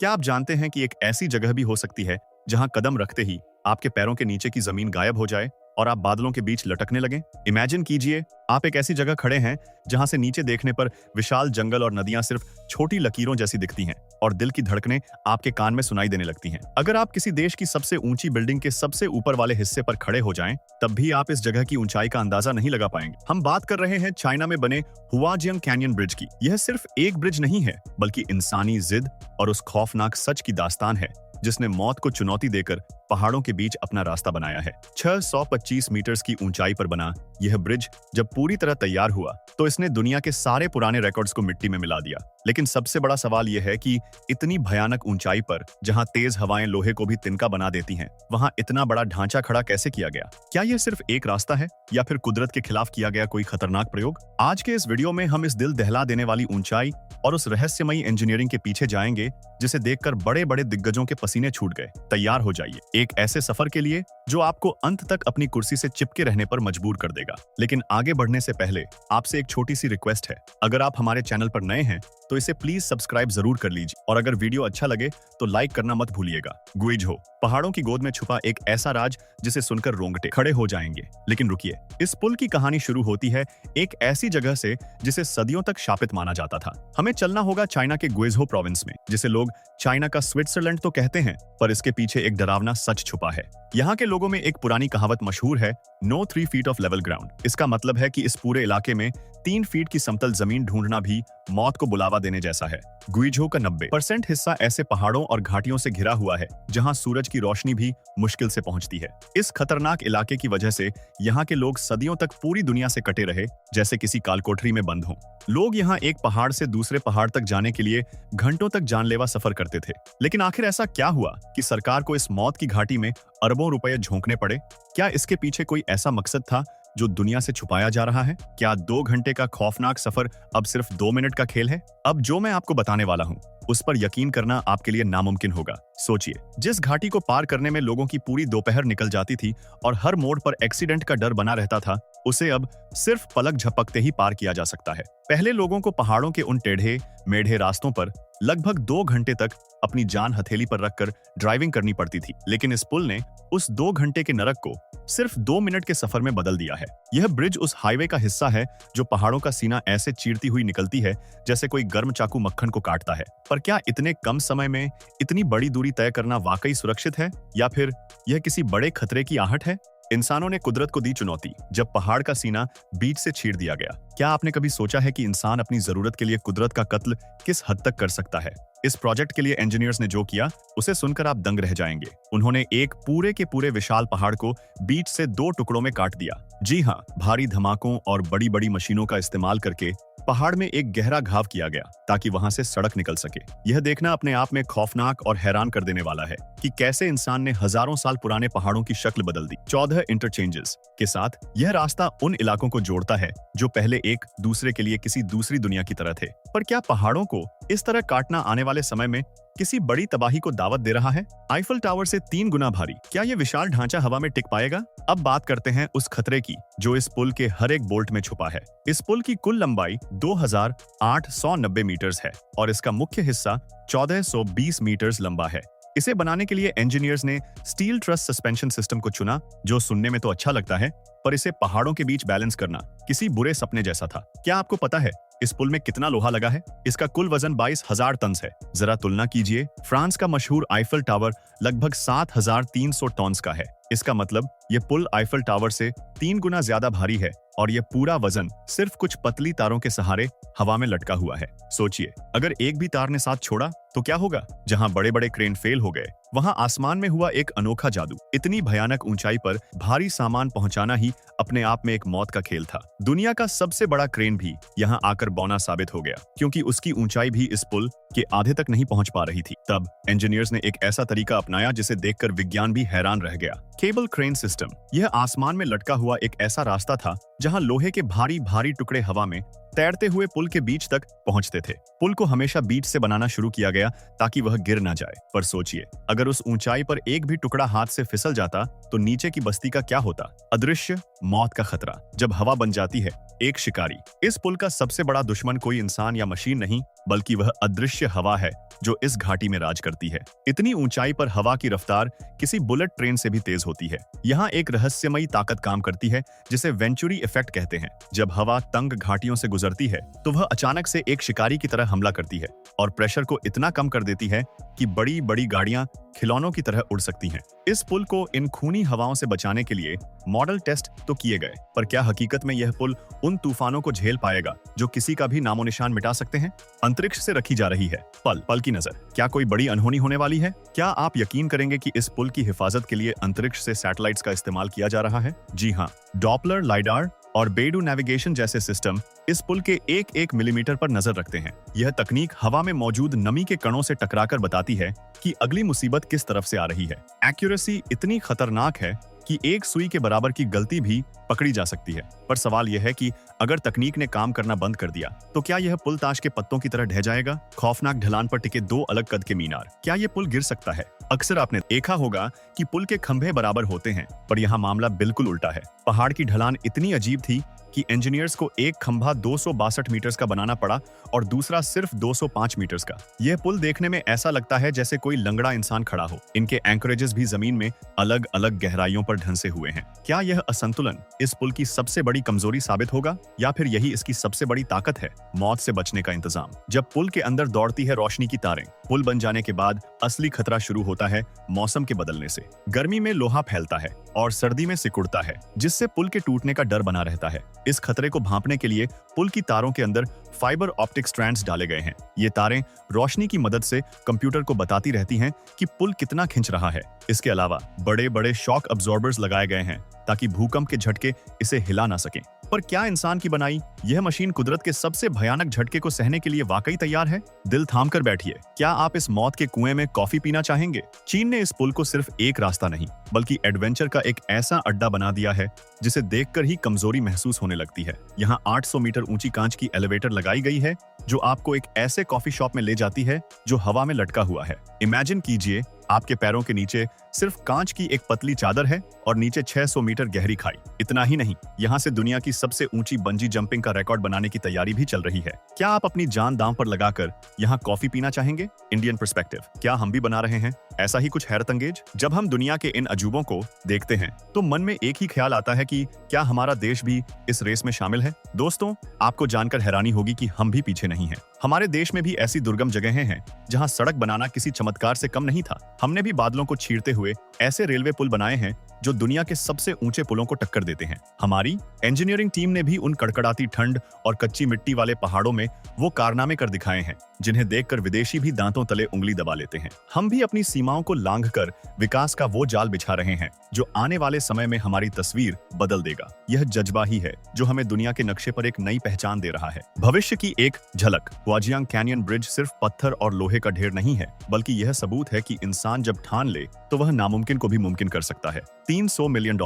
क्या आप जानते हैं कि एक ऐसी जगह भी हो सकती है जहां कदम रखते ही आपके पैरों के नीचे की जमीन गायब हो जाए और आप बादलों के बीच लटकने लगें? इमेजिन कीजिए, आप एक ऐसी जगह खड़े हैं जहां से नीचे देखने पर विशाल जंगल और नदियां सिर्फ छोटी लकीरों जैसी दिखती हैं और दिल की धड़कनें आपके कान में सुनाई देने लगती हैं। अगर आप किसी देश की सबसे ऊंची बिल्डिंग के सबसे ऊपर वाले हिस्से पर खड़े हो जाएं, तब भी आप इस जगह की ऊंचाई का अंदाजा नहीं लगा पाएंगे। हम बात कर रहे हैं चाइना में बने हुआजियांग कैनियन ब्रिज की। यह सिर्फ एक ब्रिज नहीं है, बल्कि इंसानी जिद और उस खौफनाक सच की दास्तान है जिसने मौत को चुनौती देकर पहाड़ों के बीच अपना रास्ता बनाया है। 625 मीटर्स की ऊंचाई पर बना यह ब्रिज जब पूरी तरह तैयार हुआ तो इसने दुनिया के सारे पुराने रिकॉर्ड्स को मिट्टी में मिला दिया। लेकिन सबसे बड़ा सवाल यह है कि इतनी भयानक ऊंचाई पर जहां तेज हवाएं लोहे को भी तिनका बना देती हैं, वहां इतना बड़ा ढांचा खड़ा कैसे किया गया? क्या यह सिर्फ एक रास्ता है या फिर कुदरत के खिलाफ किया गया कोई खतरनाक प्रयोग? आज के इस वीडियो में हम इस दिल दहला देने वाली ऊंचाई और उस रहस्यमयी इंजीनियरिंग के पीछे जाएंगे जिसे देखकर बड़े बड़े दिग्गजों के पसीने छूट गए। तैयार हो जाइए एक ऐसे सफर के लिए जो आपको अंत तक अपनी कुर्सी से चिपके रहने पर मजबूर कर देगा। लेकिन आगे बढ़ने से पहले आपसे एक छोटी सी रिक्वेस्ट है। अगर आप हमारे चैनल पर नए हैं तो इसे प्लीज सब्सक्राइब जरूर कर लीजिए और अगर वीडियो अच्छा लगे तो लाइक करना मत भूलिएगा। गुइझो, पहाड़ों की गोद में छुपा एक ऐसा राज जिसे सुनकर रोंगटे खड़े हो जाएंगे। लेकिन रुकिए, इस पुल की कहानी शुरू होती है एक ऐसी जगह से जिसे सदियों तक शापित माना जाता था। हमें चलना होगा चाइना के गुइझो प्रोविंस में, जिसे लोग चाइना का स्विट्जरलैंड तो कहते हैं, पर इसके पीछे एक डरावना सच छुपा है। यहाँ के लोगों में एक पुरानी कहावत मशहूर है, no 3 feet of level ground. इसका मतलब है कि इस पूरे इलाके में 3 फीट की समतल जमीन ढूंढना भी मौत को बुलावा देने जैसा है। गुइझो का 90% हिस्सा ऐसे पहाड़ों और घाटियों से घिरा हुआ है जहां सूरज की रोशनी भी मुश्किल से पहुंचती है। इस खतरनाक इलाके की वजह से यहाँ के लोग सदियों तक पूरी दुनिया से कटे रहे, जैसे किसी कालकोठरी में बंद हों। लोग यहाँ एक पहाड़ से दूसरे पहाड़ तक जाने के लिए घंटों तक जानलेवा सफर करते थे। लेकिन आखिर ऐसा क्या हुआ कि सरकार को इस मौत की घाटी में अरबों रुपए झोंकने पड़े? क्या इसके पीछे कोई ऐसा मकसद था जो दुनिया से छुपाया जा रहा है? क्या 2 घंटे का खौफनाक सफर अब सिर्फ 2 मिनट का खेल है? अब जो मैं आपको बताने वाला हूँ उस पर यकीन करना आपके लिए नामुमकिन होगा। सोचिए, जिस घाटी को पार करने में लोगों की पूरी दोपहर निकल जाती थी और हर मोड़ पर एक्सीडेंट का डर बना रहता था, उसे अब सिर्फ पलक झपकते ही पार किया जा सकता है। पहले लोगों को पहाड़ों के उन टेढ़े मेढ़े रास्तों पर लगभग 2 घंटे तक अपनी जान हथेली पर रखकर ड्राइविंग करनी पड़ती थी। लेकिन इस पुल ने उस 2 घंटे के नरक को सिर्फ 2 मिनट के सफर में बदल दिया है। यह ब्रिज उस हाईवे का हिस्सा है जो पहाड़ों का सीना ऐसे चीरती हुई निकलती है जैसे कोई गर्म चाकू मक्खन को काटता है। पर क्या इतने कम समय में इतनी बड़ी दूरी तय करना वाकई सुरक्षित है, या फिर यह किसी बड़े खतरे की आहट है? इंसानों ने कुदरत को दी चुनौती जब पहाड़ का सीना बीच से चीर दिया गया। क्या आपने कभी सोचा है कि इंसान अपनी जरूरत के लिए कुदरत का कत्ल किस हद तक कर सकता है? इस प्रोजेक्ट के लिए इंजीनियर्स ने जो किया उसे सुनकर आप दंग रह जाएंगे। उन्होंने एक पूरे के पूरे विशाल पहाड़ को बीच से 2 टुकड़ों में काट दिया। जी हाँ, भारी धमाकों और बड़ी बड़ी मशीनों का इस्तेमाल करके पहाड़ में एक गहरा घाव किया गया ताकि वहां से सड़क निकल सके। यह देखना अपने आप में खौफनाक और हैरान कर देने वाला है कि कैसे इंसान ने हजारों साल पुराने पहाड़ों की शक्ल बदल दी। 14 इंटरचेंजेस के साथ यह रास्ता उन इलाकों को जोड़ता है जो पहले एक दूसरे के लिए किसी दूसरी दुनिया की तरह थे। पर क्या पहाड़ों को इस तरह काटना आने वाले समय में किसी बड़ी तबाही को दावत दे रहा है? आईफल टावर से 3 गुना भारी, क्या यह विशाल ढांचा हवा में टिक पाएगा? अब बात करते हैं उस खतरे की जो इस पुल के हर एक बोल्ट में छुपा है। इस पुल की कुल लंबाई 2890 मीटर्स है और इसका मुख्य हिस्सा 1420 मीटर्स लंबा है। इसे बनाने के लिए इंजीनियर्स ने स्टील ट्रस सस्पेंशन सिस्टम को चुना, जो सुनने में तो अच्छा लगता है, पर इसे पहाड़ों के बीच बैलेंस करना किसी बुरे सपने जैसा था। क्या आपको पता है इस पुल में कितना लोहा लगा है? इसका कुल वजन 22,000 टन है। जरा तुलना कीजिए, फ्रांस का मशहूर आईफल टावर लगभग 7,300 टन का है। इसका मतलब यह पुल आईफल टावर से 3 गुना ज्यादा भारी है और यह पूरा वजन सिर्फ कुछ पतली तारों के सहारे हवा में लटका हुआ है। सोचिए, अगर एक भी तार ने साथ छोड़ा तो क्या होगा? जहां बड़े बड़े क्रेन फेल हो गए, वहां आसमान में हुआ एक अनोखा जादू। इतनी भयानक ऊंचाई पर भारी सामान पहुंचाना ही अपने आप में एक मौत का खेल था। दुनिया का सबसे बड़ा क्रेन भी यहां आकर बौना साबित हो गया, क्योंकि उसकी ऊंचाई भी इस पुल के आधे तक नहीं पहुंच पा रही थी। तब इंजीनियर्स ने एक ऐसा तरीका अपनाया जिसे देखकर विज्ञान भी हैरान रह गया। Cable crane system. यह आसमान में लटका हुआ एक ऐसा रास्ता था जहां लोहे के भारी भारी टुकड़े हवा में तैरते हुए पुल के बीच तक पहुंचते थे। पुल को हमेशा बीच से बनाना शुरू किया गया ताकि वह गिर ना जाए। पर सोचिए, अगर उस ऊंचाई पर एक भी टुकड़ा हाथ से फिसल जाता तो नीचे की बस्ती का क्या होता। अदृश्य मौत का खतरा। जब हवा बन जाती है एक शिकारी। इस पुल का सबसे बड़ा दुश्मन कोई इंसान या मशीन नहीं, बल्कि वह अदृश्य हवा है जो इस घाटी में राज करती है। इतनी ऊंचाई पर हवा की रफ्तार किसी बुलेट ट्रेन से भी तेज होती है। यहाँ एक रहस्यमयी ताकत काम करती है जिसे वेंचुरी इफेक्ट कहते हैं। जब हवा तंग घाटियों से गुजरती है तो वह अचानक से एक शिकारी की तरह हमला करती है और प्रेशर को इतना कम कर देती है कि बड़ी बड़ी गाड़ियां खिलौनों की तरह उड़ सकती हैं। इस पुल को इन खूनी हवाओं से बचाने के लिए मॉडल टेस्ट तो किए गए, पर क्या हकीकत में यह पुल उन तूफानों को झेल पाएगा जो किसी का भी नामो निशान मिटा सकते हैं। अंतरिक्ष से रखी जा रही है पल पल की नजर। क्या कोई बड़ी अनहोनी होने वाली है? क्या आप यकीन करेंगे कि इस पुल की हिफाजत के लिए अंतरिक्ष से सैटेलाइट्स का इस्तेमाल किया जा रहा है? जी हाँ, डॉपलर, लाइडार और बेडू नेविगेशन जैसे सिस्टम इस पुल के एक एक मिलीमीटर पर नजर रखते हैं। यह तकनीक हवा में मौजूद नमी के कणों से टकराकर बताती है कि अगली मुसीबत किस तरफ से आ रही है। एक्यूरेसी इतनी खतरनाक है कि एक सुई के बराबर की गलती भी पकड़ी जा सकती है। पर सवाल यह है कि अगर तकनीक ने काम करना बंद कर दिया तो क्या यह पुल ताश के पत्तों की तरह ढह जाएगा? खौफनाक ढलान पर टिके दो अलग कद के मीनार, क्या यह पुल गिर सकता है? अक्सर आपने देखा होगा कि पुल के खंभे बराबर होते हैं, पर यहाँ मामला बिल्कुल उल्टा है। पहाड़ की ढलान इतनी अजीब थी कि इंजीनियर्स को एक खंभा 262 मीटर्स का बनाना पड़ा और दूसरा सिर्फ 205 मीटर्स का। यह पुल देखने में ऐसा लगता है जैसे कोई लंगड़ा इंसान खड़ा हो। इनके एंकरेजेस भी जमीन में अलग अलग गहराइयों पर ढंसे हुए हैं। क्या यह असंतुलन इस पुल की सबसे बड़ी कमजोरी साबित होगा या फिर यही इसकी सबसे बड़ी ताकत है? मौत से बचने का इंतजाम। जब पुल के अंदर दौड़ती है रोशनी की तारें, पुल बन जाने के बाद असली खतरा शुरू होता है मौसम के बदलने से। गर्मी में लोहा फैलता है और सर्दी में सिकुड़ता है, जिससे पुल के टूटने का डर बना रहता है। इस खतरे को भांपने के लिए पुल की तारों के अंदर फाइबर ऑप्टिक स्ट्रैंड्स डाले गए हैं। ये तारें रोशनी की मदद से कंप्यूटर को बताती रहती हैं कि पुल कितना खिंच रहा है। इसके अलावा बड़े बड़े शॉक अब्जॉर्बर्स लगाए गए हैं ताकि भूकंप के झटके इसे हिला ना सकें। पर क्या इंसान की बनाई यह मशीन कुदरत के सबसे भयानक झटके को सहने के लिए वाकई तैयार है? दिल थाम कर बैठिए। क्या आप इस मौत के कुएं में कॉफी पीना चाहेंगे? चीन ने इस पुल को सिर्फ एक रास्ता नहीं, बल्कि एडवेंचर का एक ऐसा अड्डा बना दिया है जिसे देखकर ही कमजोरी महसूस होने लगती है। यहाँ 800 मीटर ऊंची कांच की एलिवेटर लगाई गई है जो आपको एक ऐसे कॉफी शॉप में ले जाती है जो हवा में लटका हुआ है। इमेजिन कीजिए, आपके पैरों के नीचे सिर्फ कांच की एक पतली चादर है और नीचे 600 मीटर गहरी खाई। इतना ही नहीं, यहाँ से दुनिया की सबसे ऊंची बंजी जंपिंग का रिकॉर्ड बनाने की तैयारी भी चल रही है। क्या आप अपनी जान दांव पर लगाकर यहाँ कॉफी पीना चाहेंगे? इंडियन पर्सपेक्टिव, क्या हम भी बना रहे हैं ऐसा ही कुछ हैरत अंगेज? जब हम दुनिया के इन अजूबों को देखते हैं तो मन में एक ही ख्याल आता है कि क्या हमारा देश भी इस रेस में शामिल है? दोस्तों, आपको जानकर हैरानी होगी कि हम भी पीछे नहीं हैं। हमारे देश में भी ऐसी दुर्गम जगहें हैं जहां सड़क बनाना किसी चमत्कार से कम नहीं था। हमने भी बादलों को चीरते हुए ऐसे रेलवे पुल बनाए हैं जो दुनिया के सबसे ऊंचे पुलों को टक्कर देते हैं। हमारी इंजीनियरिंग टीम ने भी उन कड़कड़ाती ठंड और कच्ची मिट्टी वाले पहाड़ों में वो कारनामे कर दिखाए हैं जिन्हें देखकर विदेशी भी दांतों तले उंगली दबा लेते हैं। हम भी अपनी सीमाओं को लांघकर विकास का वो जाल बिछा रहे हैं जो आने वाले समय में हमारी तस्वीर बदल देगा। यह जज्बा ही है जो हमें दुनिया के नक्शे पर एक नई पहचान दे रहा है। भविष्य की एक झलक। हुआजियांग कैनियन ब्रिज सिर्फ पत्थर और लोहे का ढेर नहीं है, बल्कि यह सबूत है कि इंसान जब ठान ले तो वह नामुमकिन को भी मुमकिन कर सकता है। $300 मिलियन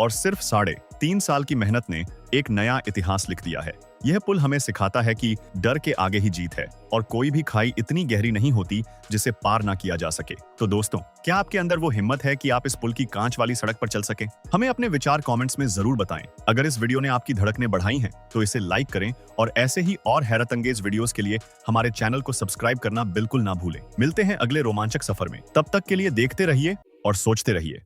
और सिर्फ 3.5 साल की मेहनत ने एक नया इतिहास लिख दिया है। यह पुल हमें सिखाता है कि डर के आगे ही जीत है और कोई भी खाई इतनी गहरी नहीं होती जिसे पार ना किया जा सके। तो दोस्तों, क्या आपके अंदर वो हिम्मत है कि आप इस पुल की कांच वाली सड़क पर चल सकें? हमें अपने विचार कमेंट्स में जरूर बताएं। अगर इस वीडियो ने आपकी धड़कनें बढ़ाई हैं तो इसे लाइक करें और ऐसे ही और हैरत अंगेज वीडियोस के लिए हमारे चैनल को सब्सक्राइब करना बिल्कुल ना भूलें। मिलते हैं अगले रोमांचक सफर में। तब तक के लिए देखते रहिए और सोचते रहिए।